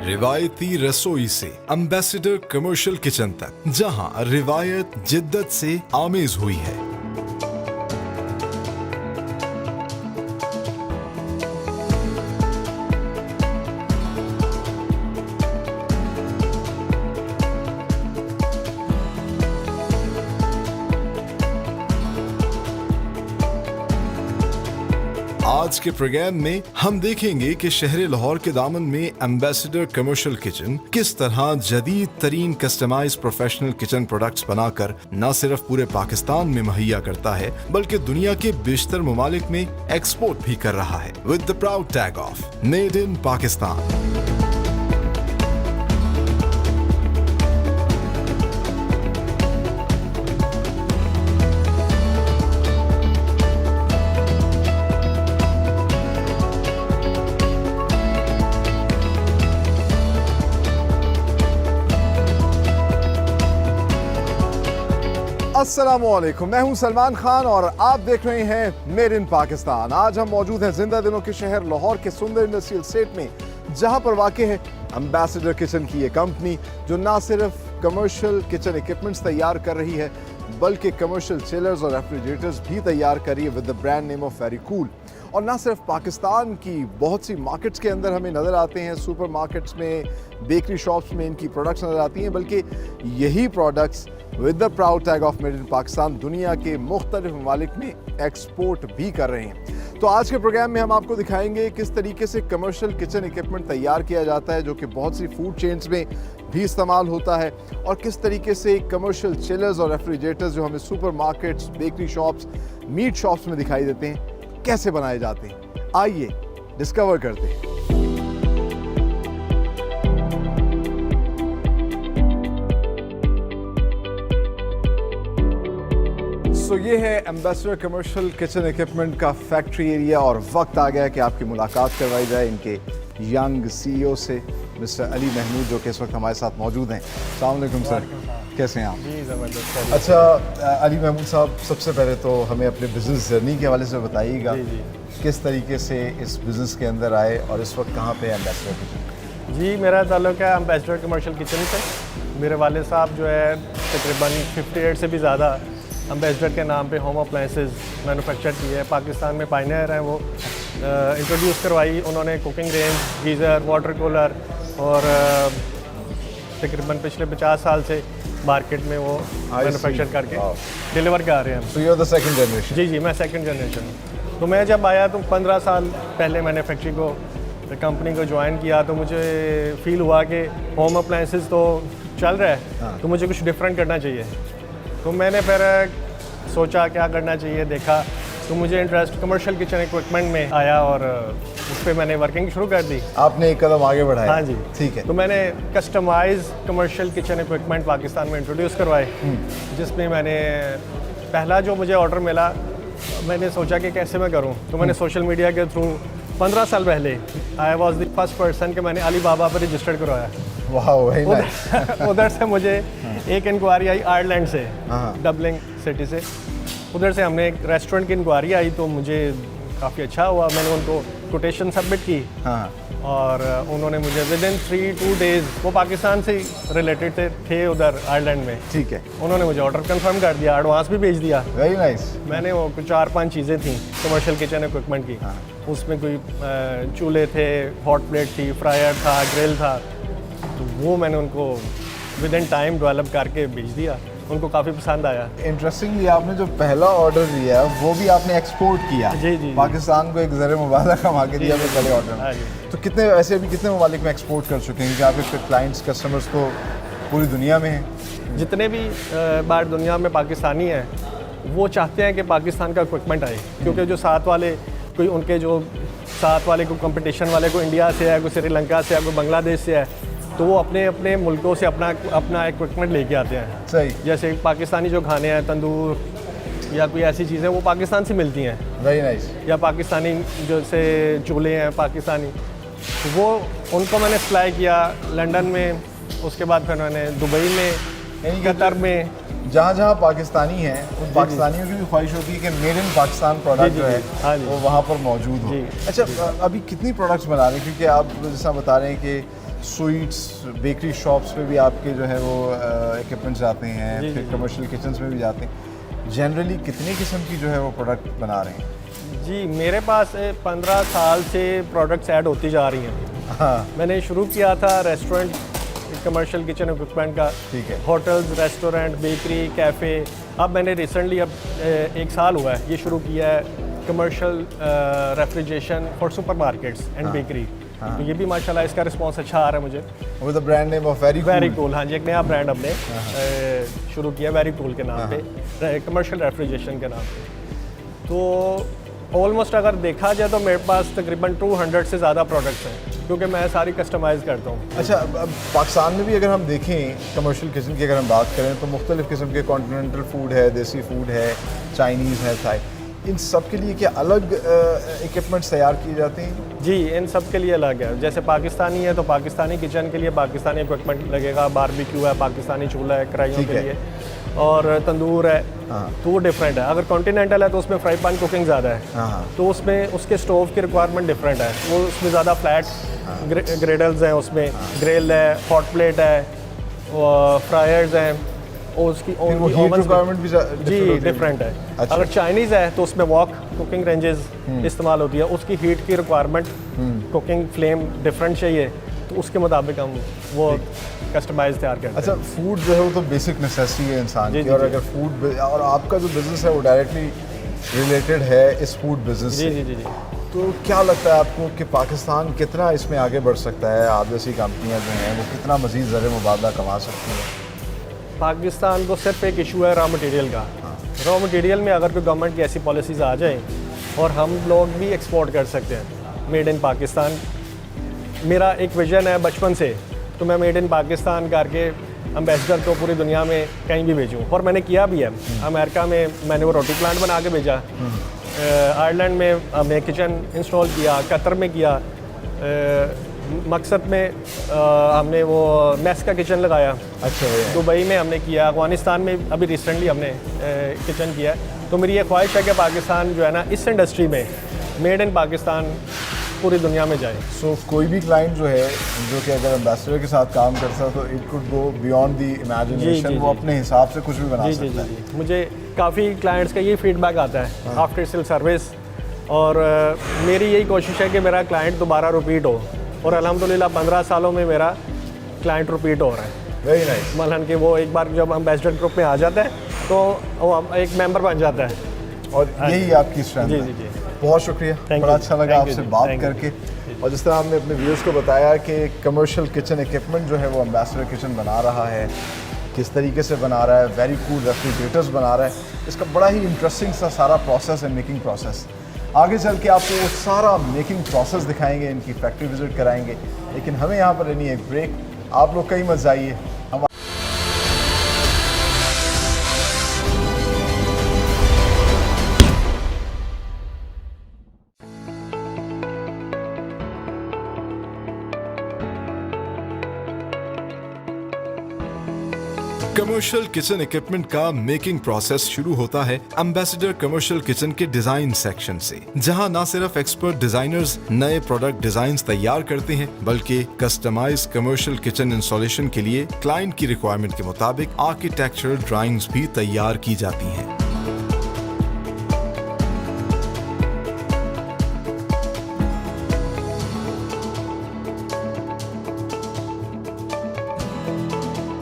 रिवायती रसोई से एम्बेसडर कमर्शियल किचन तक, जहां रिवायत जिद्दत से आमेज हुई है। आज के प्रोग्राम में हम देखेंगे कि शहर लाहौर के दामन में एम्बेसडर कमर्शियल किचन किस तरह जदीद तरीन कस्टमाइज प्रोफेशनल किचन प्रोडक्ट्स बनाकर न सिर्फ पूरे पाकिस्तान में मुहैया करता है, बल्कि दुनिया के बेशतर ममालिक में एक्सपोर्ट भी कर रहा है with the proud tag of made in Pakistan. अस्सलामुअलैकुम, मैं हूं सलमान खान और आप देख रहे हैं मेड इन पाकिस्तान। आज हम मौजूद हैं जिंदा दिलों के शहर लाहौर के सुंदर इंडस्ट्रियल स्टेट में, जहां पर वाक़ है एम्बेसडर किचन की ये कंपनी, जो ना सिर्फ कमर्शियल किचन इक्विपमेंट्स तैयार कर रही है, बल्कि कमर्शियल चिलर्स और रेफ्रिजरेटर्स भी तैयार कर रही है with the brand name of Verykool. और ना सिर्फ पाकिस्तान की बहुत सी मार्केट्स के अंदर हमें नज़र आते हैं, सुपर मार्केट्स में, बेकरी शॉप्स में इनकी प्रोडक्ट्स नज़र आती हैं, बल्कि यही products with the proud tag of made in Pakistan दुनिया के मुख्तलिफ ममालिक में एक्सपोर्ट भी कर रहे हैं। तो आज के प्रोग्राम में हम आपको दिखाएंगे किस तरीके से कमर्शियल किचन इक्विपमेंट तैयार किया जाता है, जो कि बहुत सी फूड चेन्स में भी इस्तेमाल होता है, और किस तरीके से कमर्शियल चिलर्स और रेफ्रिजरेटर्स जो हमें supermarkets, bakery shops, meat shops में दिखाई देते हैं, कैसे बनाए जाते हैं। आइए डिस्कवर करते हैं। तो ये है एम्बेसडर कमर्शियल किचन इक्विपमेंट का फैक्ट्री एरिया, और वक्त आ गया है कि आपकी मुलाकात करवाई जाए इनके यंग सीईओ से, मिस्टर अली महमूद, जो कि इस वक्त हमारे साथ मौजूद हैं। अस्सलाम वालेकुम सर, कैसे हैं आप? जी ज़बरदस्त। अच्छा अली महमूद साहब, सबसे पहले तो हमें अपने बिजनेस जर्नी के हवाले से बताइएगा, किस तरीके से इस बिज़नेस के अंदर आए और इस वक्त कहाँ पे एम्बेसडर किचन? जी, मेरा ताल्लुक है एम्बेसडर कमर्शियल किचन से। मेरे वाले साहब जो है तकरीबन 58 से भी ज़्यादा एम्बेसडर के नाम पे होम अप्लाइंसेस मैन्युफैक्चर की है। पाकिस्तान में पायनियर हैं वो। इंट्रोड्यूस करवाई उन्होंने cooking range, geyser, water cooler, और तकरीबन पिछले 50 साल से मार्केट में वो मैन्युफैक्चर करके डिलीवर कर रहे हैं। So you're the second generation? जी जी, मैं सेकंड जनरेशन हूँ। तो मैं जब आया तो 15 साल पहले मैंने फैक्ट्री को, कंपनी को ज्वाइन किया, तो मुझे फ़ील हुआ कि होम अप्लाइंसेस तो चल रहा है, तो मुझे कुछ डिफरेंट करना चाहिए। तो मैंने फिर सोचा क्या करना चाहिए, देखा तो मुझे इंटरेस्ट कमर्शियल किचन इक्विपमेंट में आया और उस पर मैंने वर्किंग शुरू कर दी। आपने एक कदम आगे बढ़ाया। हाँ जी, ठीक है। तो मैंने customize commercial kitchen equipment Pakistan में इंट्रोड्यूस करवाए, जिसमें मैंने पहला जो मुझे ऑर्डर मिला, मैंने सोचा कि कैसे मैं करूं, तो मैंने सोशल मीडिया के थ्रू 15 साल पहले I was the first person कि मैंने अली बाबा पर रजिस्टर्ड करवाया। उधर से मुझे एक इंक्वायरी आई आयरलैंड से, डबलिंग सिटी से। उधर से हमने एक रेस्टोरेंट की इंक्वायरी आई, तो मुझे काफ़ी अच्छा हुआ। मैंने उनको कोटेशन सबमिट की, और उन्होंने मुझे विद इन 3-2 डेज़, वो पाकिस्तान से रिलेटेड थे उधर आयरलैंड में, ठीक है, उन्होंने मुझे ऑर्डर कंफर्म कर दिया, एडवांस भी भेज दिया। Very nice. मैंने वो कुछ 4-5 चीज़ें थी कमर्शियल किचन इक्विपमेंट की, उसमें कोई चूल्हे थे, हॉट प्लेट थी, फ्रायर था, ग्रिल था, तो वो मैंने उनको विद इन टाइम डेवलप करके भेज दिया। उनको काफ़ी पसंद आया। इंटरेस्टिंगली आपने जो पहला ऑर्डर दिया वो भी आपने एक्सपोर्ट किया। जी जी, पाकिस्तान को एक ज़र मुबारक कमा के दिया अपने पहले ऑर्डर। तो कितने ऐसे अभी कितने ममालिक में एक्सपोर्ट कर चुके हैं कि आपके क्लाइंट्स कस्टमर्स तो पूरी दुनिया में हैं? जितने भी बाहर दुनिया में पाकिस्तानी हैं, वो चाहते हैं कि पाकिस्तान का इक्विपमेंट आए, क्योंकि जो साथ वाले कोई उनके जो साथ वाले को कंपटीशन वाले को इंडिया से है, कोई श्रीलंका से है, कोई बांग्लादेश से है, तो वो अपने अपने मुल्कों से अपना इक्विपमेंट लेके आते हैं। सही। जैसे पाकिस्तानी जो खाने हैं, तंदूर या कोई ऐसी चीज़ें, वो पाकिस्तान से मिलती हैं। Very nice. या पाकिस्तानी जैसे चूल्हे हैं पाकिस्तानी, वो उनको मैंने सप्लाई किया लंदन में, उसके बाद फिर मैंने दुबई में, कतर में, जहाँ जहाँ पाकिस्तानी हैं उन पाकिस्तानियों की भी ख्वाहिश होती है कि मेड इन पाकिस्तान प्रोडक्ट जो है वो वहाँ पर मौजूद हो। अच्छा, अभी कितनी प्रोडक्ट्स बना रहे हैं? क्योंकि आप जैसा बता रहे हैं कि स्वीट्स बेकरी शॉप्स पे भी आपके जो है वो इक्विपमेंट्स जाते हैं, जी, फिर जी। कमर्शियल किचन्स में भी जाते हैं। जनरली कितने किस्म की जो है वो प्रोडक्ट बना रहे हैं? जी, मेरे पास 15 साल से प्रोडक्ट्स ऐड होती जा रही हैं। हाँ, मैंने शुरू किया था रेस्टोरेंट कमर्शियल किचन इक्विपमेंट का, ठीक है। Hotels, restaurant, bakery, cafe. अब मैंने रिसेंटली अब 1 साल हुआ है ये शुरू किया है commercial refrigeration for supermarkets and bakery. तो ये भी माशाल्लाह इसका रिस्पांस अच्छा आ रहा है मुझे। With the brand name of very very cool, हाँ जी, एक नया ब्रांड हमने शुरू किया वेरी कूल के नाम पे, कमर्शियल रेफ्रिजरेशन के नाम पे। तो ऑलमोस्ट अगर देखा जाए तो मेरे पास तकरीबन 200 से ज़्यादा प्रोडक्ट्स हैं, क्योंकि मैं सारी कस्टमाइज़ करता हूँ। अच्छा, अब पाकिस्तान में भी अगर हम देखें कमर्शियल किचन की अगर हम बात करें तो मुख्तलिफ़ किस्म के कॉन्टिनेंटल फूड है, देसी फूड है, चाइनीज़ है, थाई, इन सब के लिए क्या अलग इक्विपमेंट्स तैयार किए जाते हैं? जी, इन सब के लिए अलग है। जैसे पाकिस्तानी है तो पाकिस्तानी किचन के लिए पाकिस्तानी इक्विपमेंट लगेगा, बारबेक्यू है, पाकिस्तानी चूल्हा है कढ़ाइयों ठीक के है। लिए, और तंदूर है, हाँ। तो वो डिफरेंट है। अगर कॉन्टिनेंटल है तो उसमें फ्राई पैन कुकिंग ज़्यादा है, हाँ। तो उसमें उसके स्टोव की रिक्वायरमेंट डिफरेंट है। वो उसमें ज़्यादा फ्लैट ग्रेडल्स हैं, उसमें ग्रिल है, हॉट प्लेट है, फ्रायर्स हैं, और उसकी फिर वो उनकी हीट ovens रिक्वायरमेंट भी जी different होती है? डिफरेंट है। अच्छा। अगर चाइनीज़ है तो उसमें वॉक कुकिंग रेंजेस इस्तेमाल होती है, उसकी हीट की रिक्वायरमेंट कुकिंग फ्लेम डिफरेंट चाहिए, तो उसके मुताबिक हम वो कस्टमाइज तैयार करते हैं। अच्छा, फूड जो है वो तो बेसिक नेसेसिटी है इंसान जी, की, जी, और जी। अगर फूड और आपका जो बिज़नेस है वो डायरेक्टली रिलेटेड है इस फूड बिज़नेस जी से, जी जी जी तो क्या लगता है आपको कि पाकिस्तान कितना इसमें आगे बढ़ सकता है? आप जैसी कंपनियां जो हैं वो कितना मज़ीद ज़र मुबादला कमा सकती हैं? पाकिस्तान को सिर्फ एक इशू है रॉ मटेरियल का। रॉ मटेरियल में अगर कोई गवर्नमेंट की ऐसी पॉलिसीज़ आ जाएं और हम लोग भी एक्सपोर्ट कर सकते हैं मेड इन पाकिस्तान। मेरा एक विजन है बचपन से, तो मैं मेड इन पाकिस्तान करके एम्बेसडर को पूरी दुनिया में कहीं भी भेजूँ, और मैंने किया भी है। अमेरिका में मैंने वो रोटी प्लांट बना के भेजा, आयरलैंड में हमने किचन इंस्टॉल किया, कतर में किया, मकसद में हमने वो मैस का किचन लगाया, अच्छा भैया, दुबई में हमने किया, अफगानिस्तान में अभी रिसेंटली हमने किचन किया। तो मेरी ये ख्वाहिश है कि पाकिस्तान जो है ना इस इंडस्ट्री में मेड इन पाकिस्तान पूरी दुनिया में जाए। सो कोई भी क्लाइंट जो है जो कि अगर एम्बेसडर के साथ काम करता है तो it could go beyond the imagination, वो जी। अपने हिसाब से कुछ भी बना जी जी सकता जी है। जी मुझे काफ़ी क्लाइंट्स का ये फीडबैक आता है आफ्टर सेल सर्विस, और मेरी यही कोशिश है कि मेरा क्लाइंट दोबारा रिपीट हो, और अल्हम्दुलिल्लाह 15 सालों में मेरा क्लाइंट रिपीट हो रहा है। Very nice. मलन कि वो एक बार जब एम्बेसडर ग्रुप में आ जाता है तो वो एक मेंबर बन जाता है। और यही आपकी स्ट्रेंथ जी है। जी जी बहुत शुक्रिया, Thank बड़ा you. अच्छा लगा Thank you आपसे जी. बात Thank you. करके। और जिस तरह हमने अपने व्यूअर्स को बताया कि कमर्शियल किचन इक्विपमेंट जो है वो एम्बेसडर किचन बना रहा है, किस तरीके से बना रहा है, वेरी कूल रेफ्रिजरेटर्स बना रहा है, इसका बड़ा ही इंटरेस्टिंग सा सारा प्रोसेस है, मेकिंग प्रोसेस। आगे चल के आपको वो सारा मेकिंग प्रोसेस दिखाएंगे, इनकी फैक्ट्री विजिट कराएंगे, लेकिन हमें यहाँ पर लेनी है एक ब्रेक। आप लोग कहीं मत जाइए, हम कमर्शियल किचन इक्विपमेंट का मेकिंग प्रोसेस शुरू होता है एम्बेसडर कमर्शियल किचन के डिजाइन सेक्शन से, जहां न सिर्फ एक्सपर्ट डिजाइनर्स नए प्रोडक्ट डिजाइन्स तैयार करते हैं, बल्कि कस्टमाइज कमर्शियल किचन इंस्टॉलेशन के लिए क्लाइंट की रिक्वायरमेंट के मुताबिक आर्किटेक्चरल ड्राइंग्स भी तैयार की जाती हैं।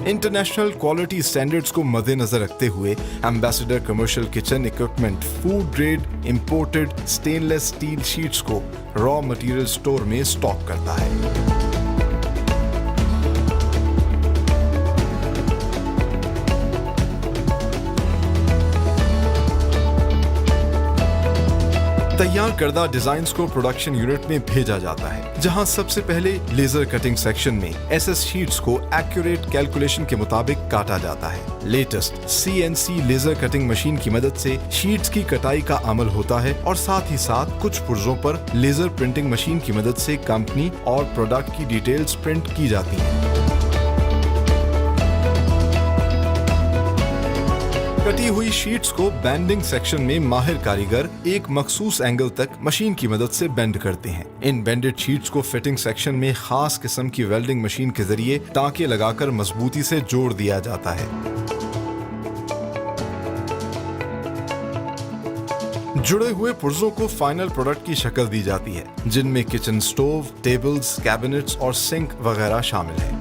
इंटरनेशनल क्वालिटी स्टैंडर्ड्स को मद्देनजर रखते हुए ambassador commercial kitchen equipment food grade imported stainless steel sheets को रॉ मटेरियल स्टोर में स्टॉक करता है। तैयार करदा डिजाइन्स को प्रोडक्शन यूनिट में भेजा जाता है, जहां सबसे पहले लेजर कटिंग सेक्शन में एसएस शीट्स को एक्यूरेट कैलकुलेशन के मुताबिक काटा जाता है। Latest CNC laser cutting machine की मदद से शीट्स की कटाई का अमल होता है, और साथ ही साथ कुछ पुर्जों पर लेजर प्रिंटिंग मशीन की मदद से कंपनी और प्रोडक्ट की डिटेल्स प्रिंट की जाती हैं। कटी हुई शीट्स को बैंडिंग सेक्शन में माहिर कारीगर एक मखसूस एंगल तक मशीन की मदद से बेंड करते हैं। इन बेंडेड शीट्स को फिटिंग सेक्शन में खास किस्म की वेल्डिंग मशीन के जरिए टांके लगाकर मजबूती से जोड़ दिया जाता है। जुड़े हुए पुर्जों को फाइनल प्रोडक्ट की शक्ल दी जाती है, जिनमें किचन स्टोव, टेबल्स, कैबिनेट्स और सिंक वगैरह शामिल है।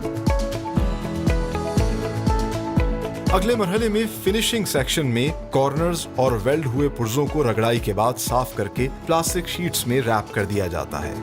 अगले मरहले में फिनिशिंग सेक्शन में कॉर्नर्स और वेल्ड हुए पुर्जों को रगड़ाई के बाद साफ करके प्लास्टिक शीट्स में रैप कर दिया जाता है।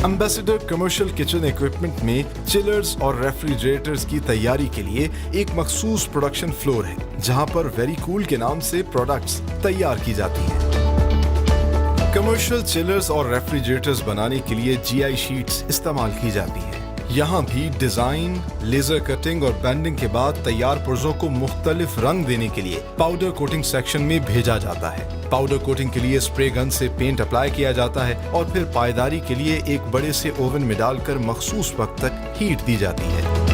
एम्बेसडर कमर्शियल किचन इक्विपमेंट में चिलर्स और रेफ्रिजरेटर्स की तैयारी के लिए एक मखसूस प्रोडक्शन फ्लोर है, जहां पर वेरी कूल के नाम से प्रोडक्ट्स तैयार की जाती हैं। कमर्शियल चिलर्स और रेफ्रिजरेटर्स बनाने के लिए जीआई शीट्स इस्तेमाल की जाती हैं। यहाँ भी डिजाइन, लेजर कटिंग और बैंडिंग के बाद तैयार पुर्जों को मुख्तलिफ रंग देने के लिए पाउडर कोटिंग सेक्शन में भेजा जाता है। पाउडर कोटिंग के लिए स्प्रे गन से पेंट अप्लाई किया जाता है और फिर पायदारी के लिए एक बड़े से ओवन में डालकर मखसूस वक्त तक हीट दी जाती है।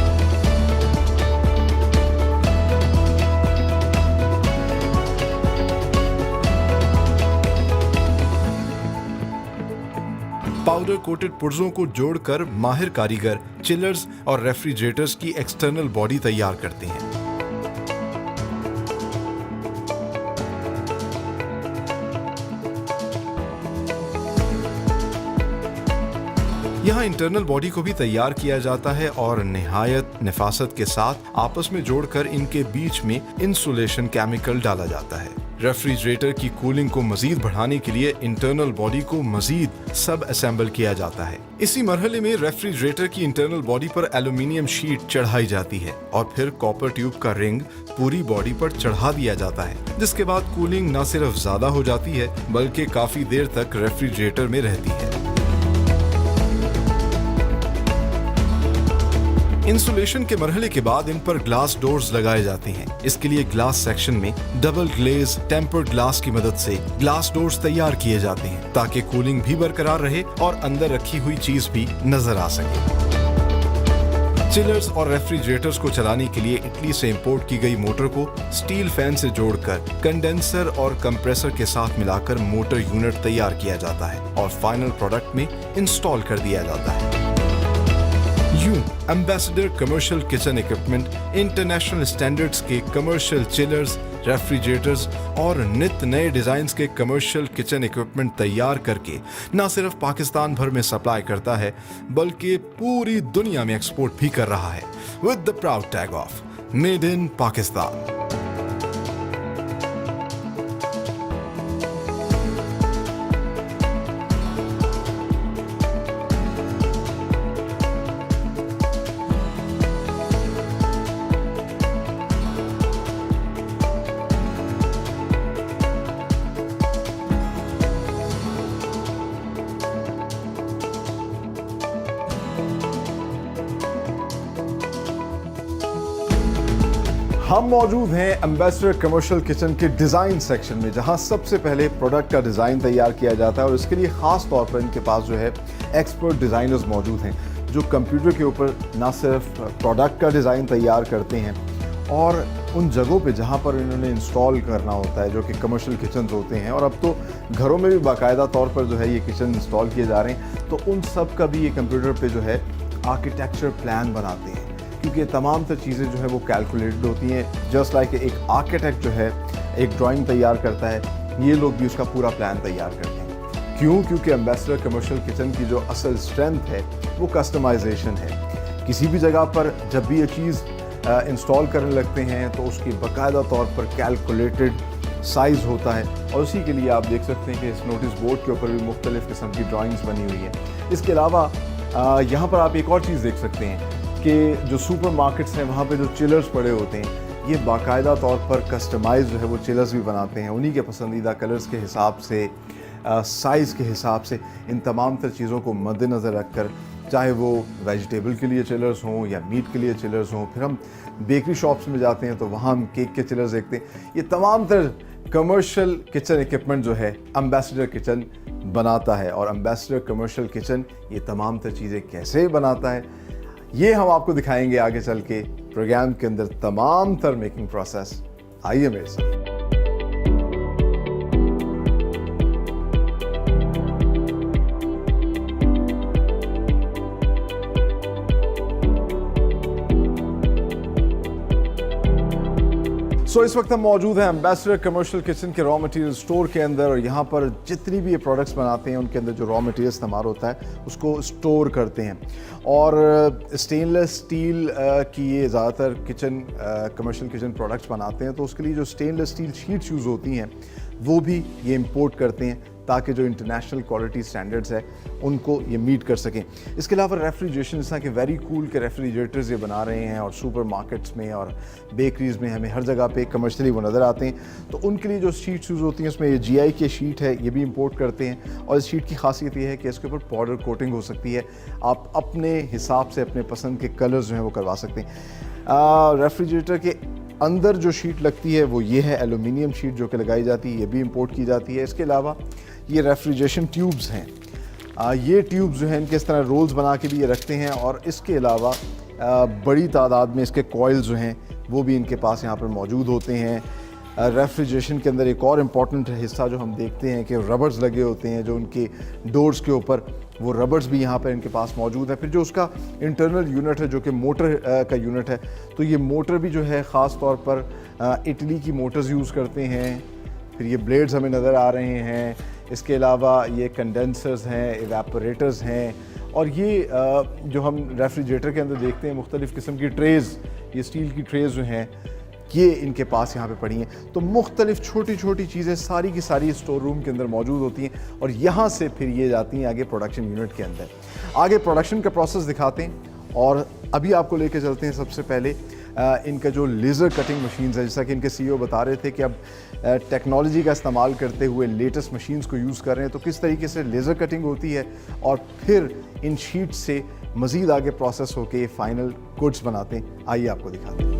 पाउडर कोटेड पुर्जों को जोड़कर माहिर कारीगर चिलर्स और रेफ्रिजरेटर्स की एक्सटर्नल बॉडी तैयार करते हैं। यहाँ इंटरनल बॉडी को भी तैयार किया जाता है और निहायत नफासत के साथ आपस में जोड़कर इनके बीच में इंसुलेशन केमिकल डाला जाता है। रेफ्रिजरेटर की कूलिंग को मजीद बढ़ाने के लिए इंटरनल बॉडी को मजीद सब असेंबल किया जाता है। इसी मरहले में रेफ्रिजरेटर की इंटरनल बॉडी पर एल्यूमिनियम शीट चढ़ाई जाती है और फिर कॉपर ट्यूब का रिंग पूरी बॉडी पर चढ़ा दिया जाता है, जिसके बाद कूलिंग न सिर्फ ज्यादा हो जाती है बल्कि काफी देर तक रेफ्रिजरेटर में रहती है। इंसुलेशन के मरहले के बाद इन पर ग्लास डोर्स लगाए जाते हैं। इसके लिए ग्लास सेक्शन में डबल ग्लेज टेम्पर्ड ग्लास की मदद से ग्लास डोर्स तैयार किए जाते हैं ताकि कूलिंग भी बरकरार रहे और अंदर रखी हुई चीज भी नजर आ सके। चिलर्स और रेफ्रिजरेटर्स को चलाने के लिए इटली से इंपोर्ट की गई मोटर को स्टील फैन से जोड़कर कंडेंसर और कंप्रेसर के साथ मिलाकर मोटर यूनिट तैयार किया जाता है और फाइनल प्रोडक्ट में इंस्टॉल कर दिया जाता है। यूं ambassador commercial kitchen equipment international standards के कमर्शियल चिलर्स, रेफ्रिजरेटर्स और नित नए डिजाइन्स के कमर्शियल किचन इक्विपमेंट तैयार करके न सिर्फ पाकिस्तान भर में सप्लाई करता है बल्कि पूरी दुनिया में एक्सपोर्ट भी कर रहा है with the proud tag of made in Pakistan. हम मौजूद हैं एम्बेसडर कमर्शियल किचन के डिज़ाइन सेक्शन में, जहां सबसे पहले प्रोडक्ट का डिज़ाइन तैयार किया जाता है और इसके लिए ख़ास तौर पर इनके पास जो है एक्सपर्ट डिज़ाइनर्स मौजूद हैं जो कंप्यूटर के ऊपर ना सिर्फ प्रोडक्ट का डिज़ाइन तैयार करते हैं और उन जगहों पे जहां पर इन्होंने इंस्टॉल करना होता है, जो कि कमर्शियल किचन होते हैं और अब तो घरों में भी बाकायदा तौर पर जो है ये किचन इंस्टॉल किए जा रहे हैं, तो उन सब का भी ये कंप्यूटर पे जो है आर्किटेक्चर प्लान बनाते हैं, क्योंकि तमाम तर चीज़ें जो है वो कैलकुलेटेड होती हैं। जस्ट लाइक एक आर्किटेक्ट जो है एक ड्राइंग तैयार करता है, ये लोग भी उसका पूरा प्लान तैयार करते हैं। क्यों? क्योंकि एम्बेसडर कमर्शियल किचन की जो असल स्ट्रेंथ है वो कस्टमाइजेशन है। किसी भी जगह पर जब भी ये चीज़ इंस्टॉल करने लगते हैं तो उसकी बाकायदा तौर पर कैलकुलेटेड साइज़ होता है और उसी के लिए आप देख सकते हैं कि इस नोटिस बोर्ड के ऊपर भी मुख्तलिफ़ किस्म की ड्राइंग्स बनी हुई हैं। इसके अलावा यहाँ पर आप एक और चीज़ देख सकते हैं कि जो सुपर मार्केट्स हैं वहाँ पे जो चिलर्स पड़े होते हैं, ये बाकायदा तौर पर कस्टमाइज जो है वो चिलर्स भी बनाते हैं उन्हीं के पसंदीदा कलर्स के हिसाब से, साइज़ के हिसाब से। इन तमाम तर चीज़ों को मद्देनज़र रख कर, चाहे वो वेजिटेबल के लिए चिलर्स हों या मीट के लिए चिलर्स हों, फिर हम बेकरी शॉप्स में जाते हैं तो वहाँ हम केक के चिलर्स देखते हैं। ये तमाम तर कमर्शियल किचन इक्विपमेंट जो है एम्बेसडर किचन बनाता है, और एम्बेसडर कमर्शियल किचन ये तमाम तर चीज़ें कैसे बनाता है ये हम आपको दिखाएंगे आगे चल के प्रोग्राम के अंदर, तमाम तर मेकिंग प्रोसेस। आइए मेरे साथ। इस वक्त हम मौजूद हैं एम्बेसडर कमर्शियल किचन के रॉ मटेरियल स्टोर के अंदर, और यहाँ पर जितनी भी ये प्रोडक्ट्स बनाते हैं उनके अंदर जो रॉ मटेरियल इस्तेमाल होता है उसको स्टोर करते हैं। और स्टेनलेस स्टील की ये ज़्यादातर किचन कमर्शियल किचन प्रोडक्ट्स बनाते हैं, तो उसके लिए जो स्टेनलेस स्टील शीट्स यूज़ होती हैं वो भी ये इंपोर्ट करते हैं ताकि जो इंटरनेशनल क्वालिटी स्टैंडर्ड्स है उनको ये मीट कर सकें। इसके अलावा रेफ्रिजरेशन, जैसा कि वेरी कूल के रेफ्रिजरेटर्स ये बना रहे हैं, और सुपर मार्केट्स में और बेकरीज़ में हमें हर जगह पे कमर्शियली वो नज़र आते हैं। तो उनके लिए जो शीट्स यूज़ होती हैं उसमें ये GI की शीट है, ये भी इंपोर्ट करते हैं। और इस शीट की खासियत ये है कि इसके ऊपर पाउडर कोटिंग हो सकती है, आप अपने हिसाब से अपने पसंद के कलर्स जो हैं वो करवा सकते हैं। रेफ्रिजरेटर के अंदर जो शीट लगती है वो ये है एलुमिनियम शीट जो कि लगाई जाती है, ये भी इंपोर्ट की जाती है। इसके अलावा ये रेफ्रिजरेशन ट्यूब्स हैं, ये ट्यूब्स जो हैं इनके इस तरह रोल्स बना के भी ये रखते हैं, और इसके अलावा बड़ी तादाद में इसके कॉइल्स जो हैं वो भी इनके पास यहाँ पर मौजूद होते हैं। रेफ्रिजरेशन के अंदर एक और इम्पॉर्टेंट हिस्सा जो हम देखते हैं कि रबर्स लगे होते हैं जो उनके डोर्स के ऊपर, वो रबर्स भी यहाँ पर इनके पास मौजूद है। फिर जो उसका इंटरनल यूनिट है जो कि मोटर का यूनिट है, तो ये मोटर भी जो है ख़ास तौर पर इटली की मोटर्स यूज़ करते हैं। फिर ये ब्लेड्स हमें नज़र आ रहे हैं, इसके अलावा ये कंडेंसर्स हैं, इवेपोरेटर्स हैं, और ये जो हम रेफ्रिजरेटर के अंदर देखते हैं मुख्तलिफ़ किस्म की ट्रेज़, ये स्टील की ट्रेज़ जो हैं ये इनके पास यहाँ पे पड़ी हैं। तो मुख्तलिफ़ छोटी छोटी चीज़ें सारी की सारी स्टोर रूम के अंदर मौजूद होती हैं, और यहाँ से फिर ये जाती हैं आगे प्रोडक्शन यूनिट के अंदर। आगे प्रोडक्शन का प्रोसेस दिखाते हैं, और अभी आपको लेके चलते हैं सबसे पहले इनका जो लेज़र कटिंग मशीन्स है। जैसा कि इनके CEO बता रहे थे कि अब टेक्नोलॉजी का इस्तेमाल करते हुए लेटेस्ट मशीन्स को यूज़ कर रहे हैं, तो किस तरीके से लेज़र कटिंग होती है और फिर इन शीट्स से मज़ीद आगे प्रोसेस होकर ये फाइनल गुड्स बनाते हैं। आइए आपको दिखाते हैं।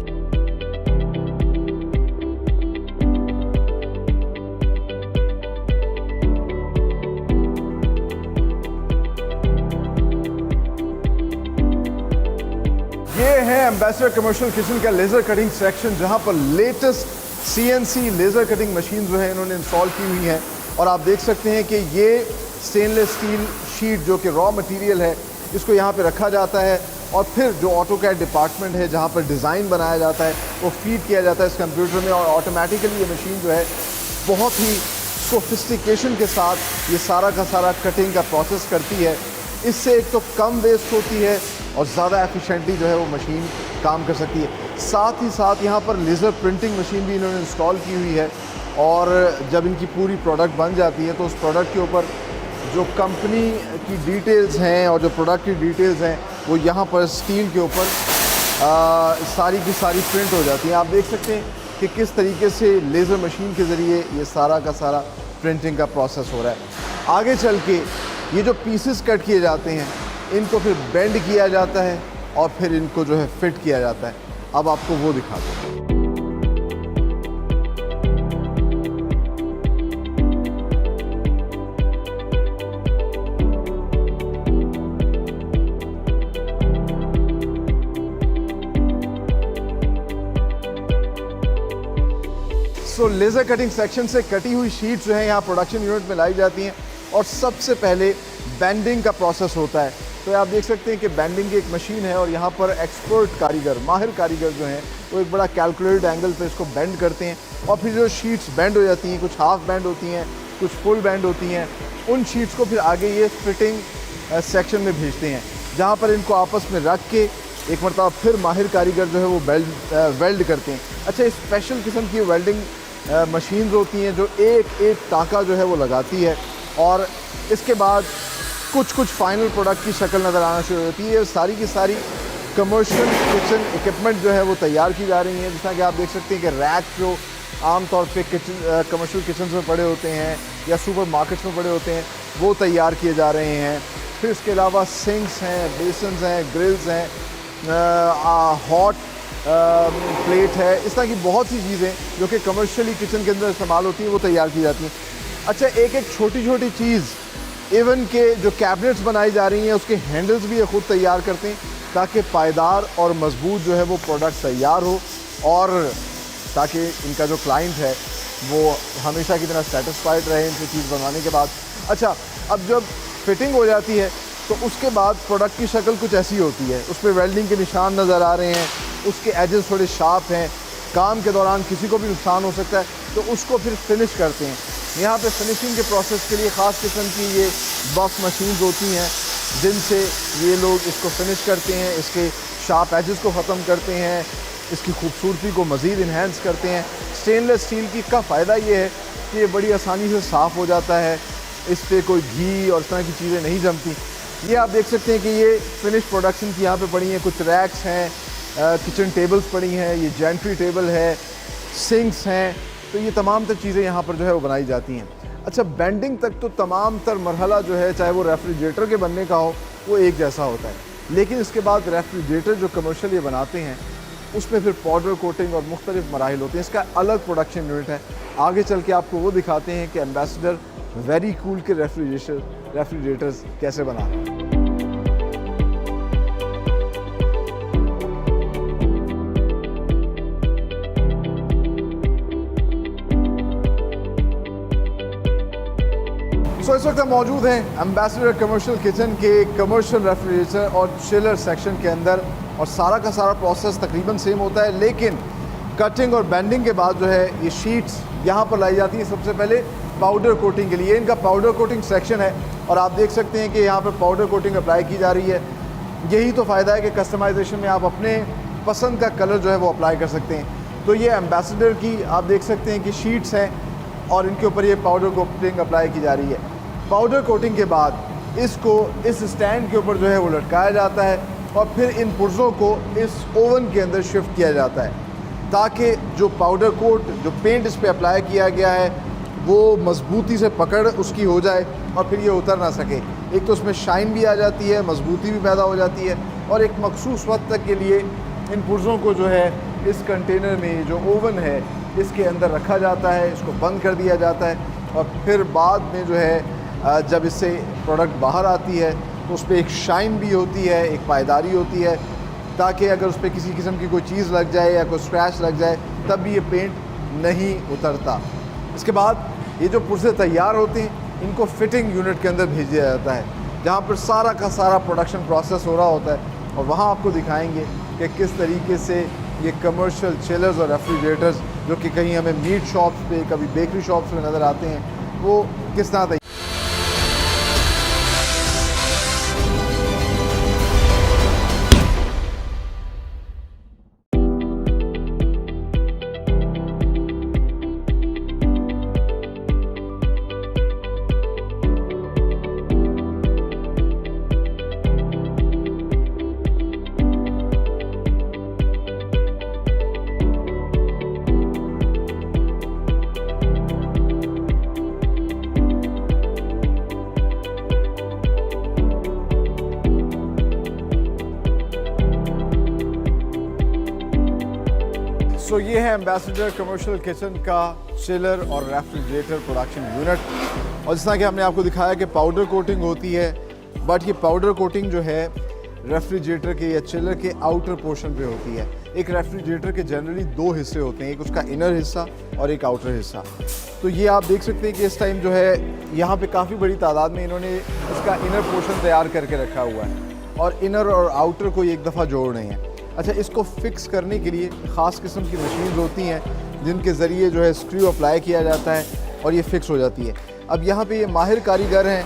ये है एम्बेसडर कमर्शियल किचन का लेज़र कटिंग सेक्शन, जहां पर latest CNC laser cutting machine जो है इन्होंने इंस्टॉल की हुई हैं। और आप देख सकते हैं कि ये स्टेनलेस स्टील शीट जो कि रॉ मटेरियल है इसको यहाँ पे रखा जाता है, और फिर जो ऑटोकैड डिपार्टमेंट है जहाँ पर डिज़ाइन बनाया जाता है वो फीड किया जाता है इस कंप्यूटर में, और ऑटोमेटिकली ये मशीन जो है बहुत ही सोफिस्टिकेशन के साथ ये सारा का सारा कटिंग का प्रोसेस करती है। इससे एक तो कम वेस्ट होती है और ज़्यादा एफिशिएंटली जो है वो मशीन काम कर सकती है। साथ ही साथ यहाँ पर लेज़र प्रिंटिंग मशीन भी इन्होंने इंस्टॉल की हुई है, और जब इनकी पूरी प्रोडक्ट बन जाती है तो उस प्रोडक्ट के ऊपर जो कंपनी की डिटेल्स हैं और जो प्रोडक्ट की डिटेल्स हैं वो यहाँ पर स्टील के ऊपर सारी की सारी प्रिंट हो जाती हैं। आप देख सकते हैं कि किस तरीके से लेज़र मशीन के ज़रिए ये सारा का सारा प्रिंटिंग का प्रोसेस हो रहा है। आगे चल के ये जो पीसेस कट किए जाते हैं इनको फिर बेंड किया जाता है और फिर इनको जो है फिट किया जाता है। अब आपको वो दिखाते हैं। लेज़र कटिंग सेक्शन से कटी हुई शीट्स जो है यहाँ प्रोडक्शन यूनिट में लाई जाती हैं, और सबसे पहले बेंडिंग का प्रोसेस होता है। तो आप देख सकते हैं कि बेंडिंग की एक मशीन है, और यहाँ पर एक्सपर्ट कारीगर, माहिर कारीगर जो हैं वो एक बड़ा कैलकुलेटेड एंगल पे इसको बेंड करते हैं, और फिर जो शीट्स बेंड हो जाती हैं, कुछ हाफ बेंड होती हैं, कुछ फुल बेंड होती हैं, उन शीट्स को फिर आगे ये फिटिंग सेक्शन में भेजते हैं, जहाँ पर इनको आपस में रख के एक मरतबा फिर माहिर कारीगर जो है वो वेल्ड करते हैं। अच्छा, इस स्पेशल किस्म की वेल्डिंग मशीन्स होती हैं जो एक एक टाँका जो है वो लगाती है, और इसके बाद कुछ फाइनल प्रोडक्ट की शक्ल नज़र आना शुरू होती है। सारी की सारी कमर्शियल किचन इक्विपमेंट जो है वो तैयार की जा रही हैं। जिस तरह कि आप देख सकते हैं कि रैक जो आमतौर पे किचन कमर्शियल किचन में पड़े होते हैं या सुपर मार्केट्स में पड़े होते हैं वो तैयार किए जा रहे हैं। फिर इसके अलावा सिंक्स हैं, बेसन्स हैं, ग्रिल्स हैं, हॉट प्लेट है, इस तरह की बहुत सी चीज़ें जो कि कमर्शियली किचन के अंदर इस्तेमाल होती हैं वो तैयार की जाती हैं। अच्छा, एक एक छोटी छोटी चीज़ इवन के जो कैबिनेट्स बनाई जा रही हैं उसके हैंडल्स भी ये खुद तैयार करते हैं ताकि पायदार और मजबूत जो है वो प्रोडक्ट तैयार हो और ताकि इनका जो क्लाइंट है वो हमेशा की तरह सेटिस्फाइड रहे इनसे चीज़ बनवाने के बाद। अच्छा, अब जब फिटिंग हो जाती है तो उसके बाद प्रोडक्ट की शक्ल कुछ ऐसी होती है, उस पर वेल्डिंग के निशान नज़र आ रहे हैं, उसके एजेस थोड़े शार्प हैं, काम के दौरान किसी को भी नुकसान हो सकता है, तो उसको फिर फिनिश करते हैं। यहाँ पे फिनिशिंग के प्रोसेस के लिए ख़ास किस्म की ये बॉक्स मशीन्स होती हैं जिनसे ये लोग इसको फिनिश करते हैं, इसके शार्प एजेस को ख़त्म करते हैं, इसकी खूबसूरती को मज़ीद इन्हेंस करते हैं। स्टेनलेस स्टील का फ़ायदा ये है कि ये बड़ी आसानी से साफ़ हो जाता है, इस पर कोई घी और इस तरह की चीज़ें नहीं जमती। ये आप देख सकते हैं कि ये फिनिश प्रोडक्शन की यहाँ पे पड़ी हैं, कुछ रैक्स हैं, किचन टेबल्स पड़ी हैं, ये जेंट्री टेबल है, सिंक्स हैं, तो ये तमाम तर चीज़ें यहाँ पर जो है वो बनाई जाती हैं। अच्छा, बेंडिंग तक तो तमाम तर मरहला जो है चाहे वो रेफ्रिजरेटर के बनने का हो वो एक जैसा होता है, लेकिन इसके बाद रेफ्रिजरेटर जो कमर्शियल ये बनाते हैं उसमें फिर पाउडर कोटिंग और मुख्तलिफ मराहिल होते हैं, इसका अलग प्रोडक्शन यूनिट है। आगे चल के आपको वो दिखाते हैं कि एम्बेसडर वेरी कूल के रेफ्रिजरेटर्स कैसे बनाते हैं। सो इस वक्त हम मौजूद हैं एम्बेसडर कमर्शियल किचन के कमर्शियल रेफ्रिजरेटर और चिलर सेक्शन के अंदर, और सारा का सारा प्रोसेस तकरीबन सेम होता है, लेकिन कटिंग और बेंडिंग के बाद जो है ये शीट्स यहाँ पर लाई जाती हैं सबसे पहले पाउडर कोटिंग के लिए। इनका पाउडर कोटिंग सेक्शन है और आप देख सकते हैं कि यहाँ पर पाउडर कोटिंग अप्लाई की जा रही है। यही तो फ़ायदा है कि कस्टमाइजेशन में आप अपने पसंद का कलर जो है वो अप्लाई कर सकते हैं। तो ये एम्बेसडर की आप देख सकते हैं कि शीट्स हैं और इनके ऊपर ये पाउडर कोटिंग अप्लाई की जा रही है। पाउडर कोटिंग के बाद इसको इस स्टैंड के ऊपर जो है वो लटकाया जाता है और फिर इन पुर्ज़ों को इस ओवन के अंदर शिफ्ट किया जाता है ताकि जो पाउडर कोट जो पेंट इस पर अप्लाई किया गया है वो मजबूती से पकड़ उसकी हो जाए और फिर ये उतर ना सके। एक तो उसमें शाइन भी आ जाती है, मजबूती भी पैदा हो जाती है, और एक मखसूस वक्त तक के लिए इन पुर्ज़ों को जो है इस कंटेनर में जो ओवन है इसके अंदर रखा जाता है, इसको बंद कर दिया जाता है और फिर बाद में जो है जब इससे प्रोडक्ट बाहर आती है तो उस पर एक शाइन भी होती है, एक पायदारी होती है, ताकि अगर उस पर किसी किस्म की कोई चीज़ लग जाए या कोई स्क्रैच लग जाए तब भी ये पेंट नहीं उतरता। इसके बाद ये जो पुर्ज़े तैयार होते हैं इनको फिटिंग यूनिट के अंदर भेज दिया जाता है जहाँ पर सारा का सारा प्रोडक्शन प्रोसेस हो रहा होता है, और वहाँ आपको दिखाएंगे कि किस तरीके से ये कमर्शियल चिलर्स और रेफ्रिजरेटर्स जो कि कहीं हमें मीट शॉप्स पे कभी बेकरी शॉप्स में नज़र आते हैं वो किस तरह सो ये है एम्बेसडर कमर्शियल किचन का चिलर और रेफ्रिजरेटर प्रोडक्शन यूनिट। और जिस तरह कि हमने आपको दिखाया कि पाउडर कोटिंग होती है, बट ये पाउडर कोटिंग जो है रेफ्रिजरेटर के या चिलर के आउटर पोर्शन पे होती है। एक रेफ्रिजरेटर के जनरली दो हिस्से होते हैं, एक उसका इनर हिस्सा और एक आउटर हिस्सा। तो ये आप देख सकते हैं कि इस टाइम जो है यहाँ पे काफ़ी बड़ी तादाद में इन्होंने इसका इनर पोर्शन तैयार करके रखा हुआ है और इनर और आउटर को एक दफ़ा जोड़ रहे हैं। अच्छा, इसको फिक्स करने के लिए ख़ास किस्म की मशीन्स होती हैं जिनके ज़रिए जो है स्क्रू अप्लाई किया जाता है और ये फ़िक्स हो जाती है। अब यहाँ पे ये माहिर कारीगर हैं,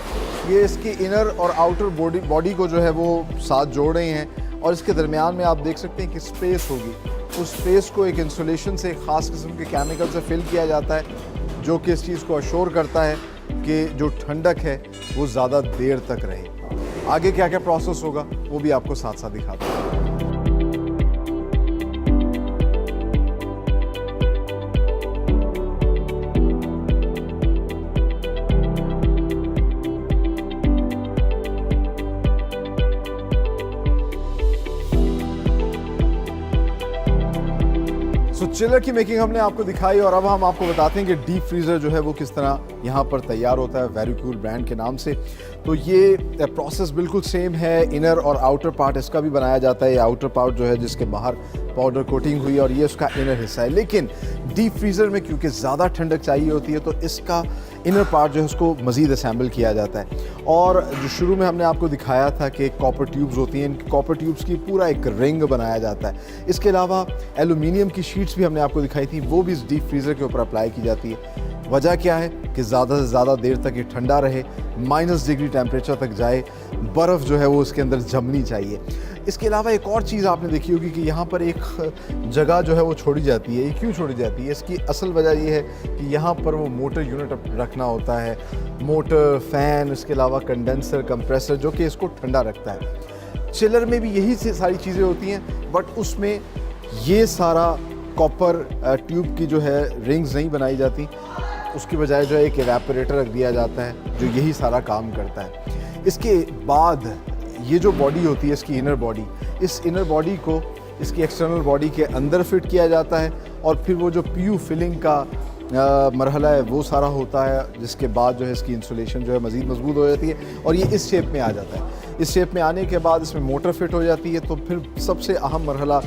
ये इसकी इनर और आउटर बॉडी को जो है वो साथ जोड़ रहे हैं और इसके दरमियान में आप देख सकते हैं कि स्पेस होगी। उस स्पेस को एक इंसुलेशन से ख़ास किस्म के केमिकल से फिल किया जाता है जो कि इस चीज़ को अश्योर करता है कि जो ठंडक है वो ज़्यादा देर तक रहे। आगे क्या क्या प्रोसेस होगा वो भी आपको साथ साथ दिखाता हूँ। चिलर की मेकिंग हमने आपको दिखाई और अब हम आपको बताते हैं कि डीप फ्रीज़र जो है वो किस तरह यहाँ पर तैयार होता है वेरिकूल ब्रांड के नाम से। तो ये प्रोसेस बिल्कुल सेम है, इनर और आउटर पार्ट इसका भी बनाया जाता है। ये आउटर पार्ट जो है जिसके बाहर पाउडर कोटिंग हुई और ये उसका इनर हिस्सा है। लेकिन डीप फ्रीज़र में क्योंकि ज़्यादा ठंडक चाहिए होती है तो इसका इनर पार्ट जो है उसको मज़ीद असेंबल किया जाता है। और जो शुरू में हमने आपको दिखाया था कि कॉपर ट्यूब्स होती हैं, इन कॉपर ट्यूब्स की पूरा एक रिंग बनाया जाता है। इसके अलावा एलुमिनियम की शीट्स भी हमने आपको दिखाई थी, वो भी इस डीप फ्रीज़र के ऊपर अप्लाई की जाती है। वजह क्या है कि ज़्यादा से ज़्यादा देर तक ये ठंडा रहे, -डिग्री टेम्परेचर तक जाए, बर्फ़ जो है वो उसके अंदर जमनी चाहिए। इसके अलावा एक और चीज़ आपने देखी होगी कि यहाँ पर एक जगह जो है वो छोड़ी जाती है। ये क्यों छोड़ी जाती है? इसकी असल वजह ये है कि यहाँ पर वो मोटर यूनिट रखना होता है, मोटर, फ़ैन, इसके अलावा कंडेंसर, कंप्रेसर जो कि इसको ठंडा रखता है। चिलर में भी यही सारी चीज़ें होती हैं, बट उसमें ये सारा कॉपर ट्यूब की जो है रिंग्स नहीं बनाई जाती, उसकी बजाय जो है एक एवेपोरेटर रख दिया जाता है जो यही सारा काम करता है। इसके बाद ये जो बॉडी होती है इसकी इनर बॉडी, इस इनर बॉडी को इसकी एक्सटर्नल बॉडी के अंदर फिट किया जाता है और फिर वो जो पीयू फिलिंग का मरहला है वो सारा होता है, जिसके बाद जो है इसकी इंसुलेशन जो है मज़ीद मजबूत हो जाती है और ये इस शेप में आ जाता है। इस शेप में आने के बाद इसमें मोटर फिट हो जाती है। तो फिर सबसे अहम मरहला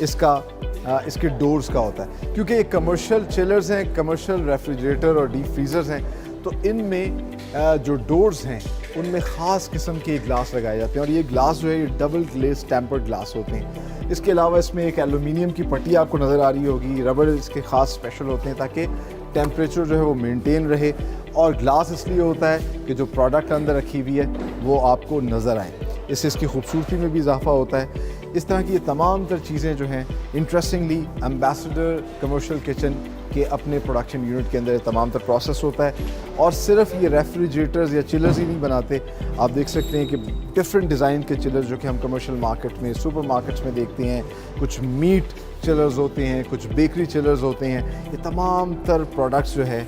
इसके डोर्स का होता है, क्योंकि ये कमर्शियल चिलर्स हैं, कमर्शियल रेफ्रिजरेटर और डीप फ्रीज़र्स हैं, तो इनमें जो डोर्स हैं उनमें ख़ास किस्म के ग्लास लगाए जाते हैं और ये ग्लास जो है ये डबल ग्लेज टेम्पर्ड ग्लास होते हैं। इसके अलावा इसमें एक एलुमिनियम की पट्टी आपको नज़र आ रही होगी, रबड़ इसके ख़ास स्पेशल होते हैं ताकि टेम्परेचर जो है वो मेंटेन रहे, और ग्लास इसलिए होता है कि जो प्रोडक्ट अंदर रखी हुई है वो आपको नज़र आए, इससे इसकी खूबसूरती में भी इजाफा होता है। इस तरह की ये तमाम तर चीज़ें जो हैं, इंटरेस्टिंगली एम्बेसडर कमर्शियल किचन के अपने प्रोडक्शन यूनिट के अंदर तमाम तर प्रोसेस होता है। और सिर्फ ये रेफ्रिजरेटर्स या चिलर्स ही नहीं बनाते, आप देख सकते हैं कि डिफरेंट डिज़ाइन के चिलर्स जो कि हम कमर्शियल मार्केट में, सुपर मार्केट्स में देखते हैं, कुछ मीट चिलर्स होते हैं, कुछ बेकरी चिलर्स होते हैं। ये तमाम तर प्रोडक्ट्स जो है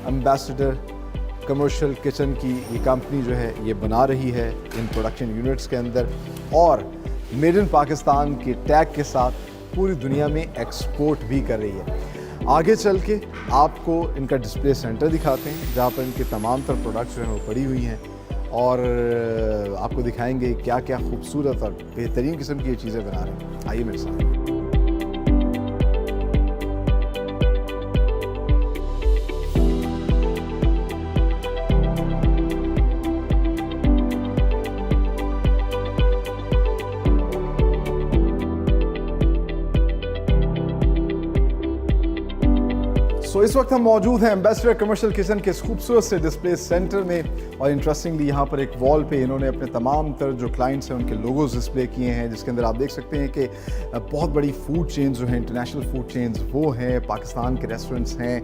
एम्बेसडर कमर्शियल किचन की ये कंपनी जो है ये बना रही है इन प्रोडक्शन यूनिट्स के अंदर, और मेड इन पाकिस्तान के टैग के साथ पूरी दुनिया में एक्सपोर्ट भी कर रही है। आगे चल के आपको इनका डिस्प्ले सेंटर दिखाते हैं जहाँ पर इनके तमाम तर प्रोडक्ट्स जो हैं वो पड़ी हुई हैं, और आपको दिखाएंगे क्या क्या खूबसूरत और बेहतरीन किस्म की ये चीज़ें बना रहे हैं। आइए मेरे साथ। इस वक्त हम मौजूद हैं एम्बेसडर कमर्शियल किचन के इस खूबसूरत से डिस्प्ले सेंटर में, और इंटरेस्टिंगली यहाँ पर एक वॉल पे इन्होंने अपने तमाम तर जो क्लाइंट्स हैं उनके लोगोज डिस्प्ले किए हैं, जिसके अंदर आप देख सकते हैं कि बहुत बड़ी फूड चेन्स जो हैं, इंटरनेशनल फूड चेन्स वो हैं, पाकिस्तान के रेस्टोरेंट्स हैं,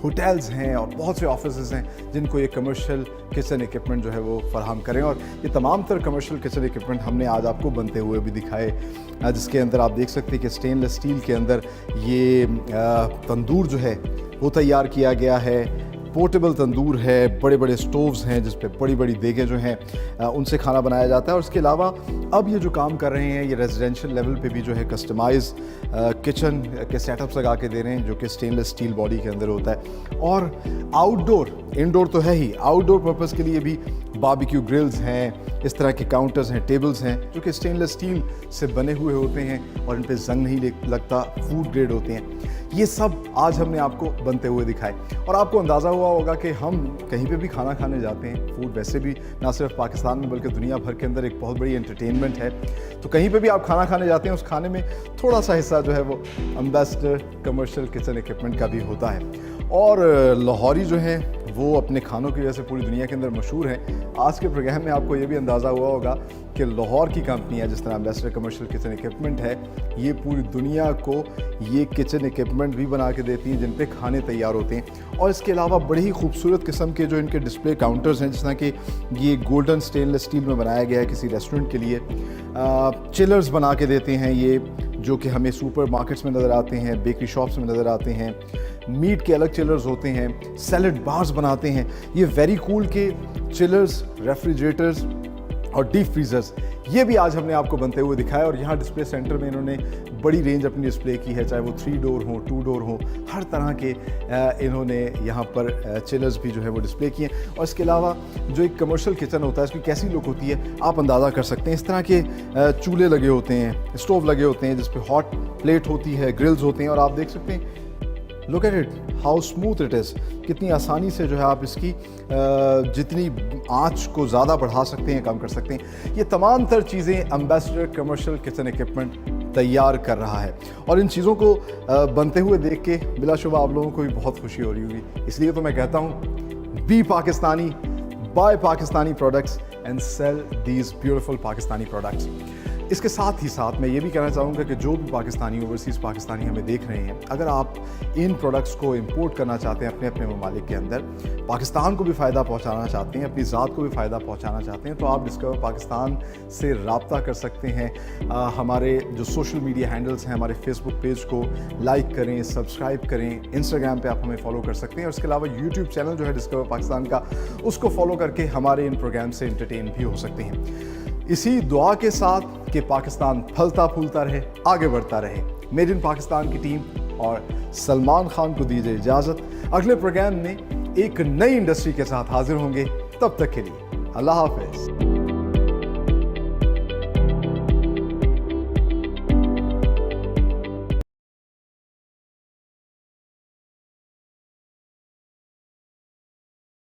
होटल्स हैं और बहुत से ऑफिसेज हैं जिनको ये कमर्शियल किचन इक्विपमेंट जो है वो फराहम करें। और ये तमाम तर कमर्शियल किचन इक्विपमेंट हमने आज आपको बनते हुए भी दिखाए, जिसके अंदर आप देख सकते हैं कि स्टेनलेस स्टील के अंदर ये तंदूर जो है वो तैयार किया गया है, पोर्टेबल तंदूर है, बड़े बड़े स्टोव्स हैं जिस पे बड़ी बड़ी देगें जो हैं उनसे खाना बनाया जाता है। और इसके अलावा अब ये जो काम कर रहे हैं ये रेजिडेंशियल लेवल पे भी जो है कस्टमाइज किचन के सेटअप्स लगा के दे रहे हैं जो कि स्टेनलेस स्टील बॉडी के अंदर होता है। और आउटडोर, इनडोर तो है ही, आउटडोर पर्पस के लिए भी बारबेक्यू ग्रिल्स हैं, इस तरह के काउंटर्स हैं, टेबल्स हैं जो कि स्टेनलेस स्टील से बने हुए होते हैं और इन पे जंग नहीं लगता, फूड ग्रेड होते हैं। ये सब आज हमने आपको बनते हुए दिखाए और आपको अंदाज़ा हुआ होगा कि हम कहीं पे भी खाना खाने जाते हैं, फूड वैसे भी ना सिर्फ पाकिस्तान में बल्कि दुनिया भर के अंदर एक बहुत बड़ी एंटरटेनमेंट है। तो कहीं पे भी आप खाना खाने जाते हैं उस खाने में थोड़ा सा हिस्सा जो है वो एम्बेसडर कमर्शियल किचन इक्विपमेंट का भी होता है। और लाहौरी जो है वो अपने खानों की वजह से पूरी दुनिया के अंदर मशहूर है। आज के प्रोग्राम में आपको ये भी अंदाज़ा हुआ होगा कि लाहौर की कंपनी है जिस तरह एम्बेसडर कमर्शियल किचन इक्विपमेंट है, ये पूरी दुनिया को ये किचन इक्विपमेंट भी बना के देती हैं जिन पे खाने तैयार होते हैं। और इसके अलावा बड़ी ही खूबसूरत किस्म के जो इनके डिस्प्ले काउंटर्स हैं, जिस तरह कि ये गोल्डन स्टेनलेस स्टील में बनाया गया है किसी रेस्टोरेंट के लिए, चिलर्स बना के देते हैं ये जो कि हमें सुपर मार्केट्स में नज़र आते हैं, बेकरी शॉप्स में नज़र आते हैं। मीट के अलग चिलर्स होते हैं, सैलड बार्स बनाते हैं। ये वेरी कूल के चिलर्स, रेफ्रिजरेटर्स और डीप फ्रीजर्स, ये भी आज हमने आपको बनते हुए दिखाया। और यहाँ डिस्प्ले सेंटर में इन्होंने बड़ी रेंज अपनी डिस्प्ले की है, चाहे वो 3 डोर हो, 2 डोर हो, हर तरह के इन्होंने यहाँ पर चिलर्स भी जो है वो डिस्प्ले किए हैं। और इसके अलावा जो एक कमर्शियल किचन होता है इसकी कैसी लुक होती है आप अंदाज़ा कर सकते हैं। इस तरह के चूल्हे लगे होते हैं, स्टोव लगे होते हैं जिस पे हॉट प्लेट होती है, ग्रिल्स होते हैं, और आप देख सकते हैं look at it how smooth it is. कितनी आसानी से जो है आप इसकी जितनी आँच को ज़्यादा बढ़ा सकते हैं, कम कर सकते हैं। ये तमाम तर चीज़ें एम्बेसडर कमर्शियल किचन इक्विपमेंट तैयार कर रहा है। और इन चीज़ों को बनते हुए देख के बिलाशुबा आप लोगों को भी बहुत खुशी हो रही होगी। इसलिए तो मैं कहता हूँ be Pakistani, buy Pakistani products and sell these beautiful Pakistani products. इसके साथ ही साथ मैं ये भी कहना चाहूँगा कि जो भी पाकिस्तानी, ओवरसीज़ पाकिस्तानी हमें देख रहे हैं, अगर आप इन प्रोडक्ट्स को इंपोर्ट करना चाहते हैं अपने अपने ममालिक के अंदर, पाकिस्तान को भी फ़ायदा पहुँचाना चाहते हैं, अपनी ज़ात को भी फ़ायदा पहुँचाना चाहते हैं, तो आप डिस्कवर पाकिस्तान से रब्ता कर सकते हैं। हमारे जो सोशल मीडिया हैंडल्स हैं, हमारे फेसबुक पेज को लाइक करें, सब्सक्राइब करें, इंस्टाग्राम पे आप हमें फॉलो कर सकते हैं। और इसके अलावा यूट्यूब चैनल जो है डिस्कवर पाकिस्तान का, उसको फॉलो करके हमारे इन प्रोग्राम से एंटरटेन भी हो सकते हैं। इसी दुआ के साथ कि पाकिस्तान फलता फूलता रहे, आगे बढ़ता रहे, मेड इन पाकिस्तान की टीम और सलमान खान को दीजिए इजाज़त। अगले प्रोग्राम में एक नई इंडस्ट्री के साथ हाजिर होंगे, तब तक के लिए अल्लाह हाफिज़।